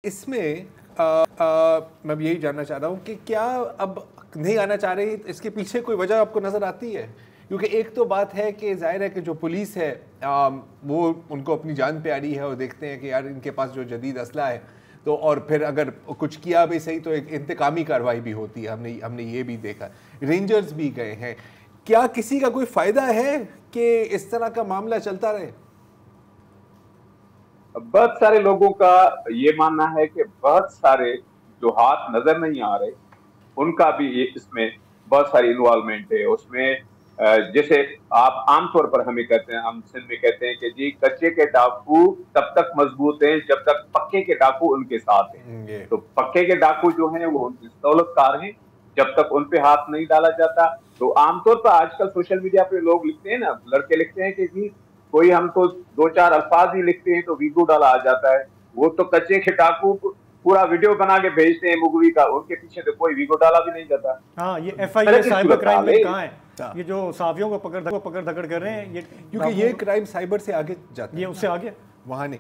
इसमें मैं यही जानना चाह रहा हूँ कि क्या अब नहीं आना चाह रही, इसके पीछे कोई वजह आपको नज़र आती है? क्योंकि एक तो बात है कि जाहिर है कि जो पुलिस है वो उनको अपनी जान प्यारी है और देखते हैं कि यार इनके पास जो जदीद असला है तो, और फिर अगर कुछ किया भी सही तो एक इंतकामी कार्रवाई भी होती है। हमने ये भी देखा, रेंजर्स भी गए हैं। क्या किसी का कोई फ़ायदा है कि इस तरह का मामला चलता रहे? बहुत सारे लोगों का ये मानना है कि बहुत सारे जो हाथ नजर नहीं आ रहे उनका भी ये इसमें बहुत सारी इन्वॉल्वमेंट है उसमें। जैसे आप आमतौर पर हमें कहते हैं, हम सिंध में कहते हैं कि जी कच्चे के डाकू तब तक मजबूत हैं जब तक पक्के के डाकू उनके साथ हैं। ये तो पक्के के डाकू जो हैं वो उनकी दौलतकार हैं, जब तक उन पे हाथ नहीं डाला जाता। तो आमतौर पर आजकल सोशल मीडिया पे लोग लिखते हैं ना, लड़के लिखते हैं कि जी कोई हम तो दो चार अल्फाज ही लिखते हैं तो वीगो डाला आ जाता है। वो तो कच्चे के डाकू पूरा वीडियो बना के भेजते हैं मूवी का, उनके पीछे तो कोई वीगो डाला भी नहीं जाता। हाँ, ये तरह FIA की साइबर सूरत क्राइम हाल है। में कहाँ है? ये जो साफियों को पकड़ धकड़ कर रहे हैं, ये क्योंकि ये क्राइम साइबर से आगे जाता है, ये उससे आगे वहाँ नहीं।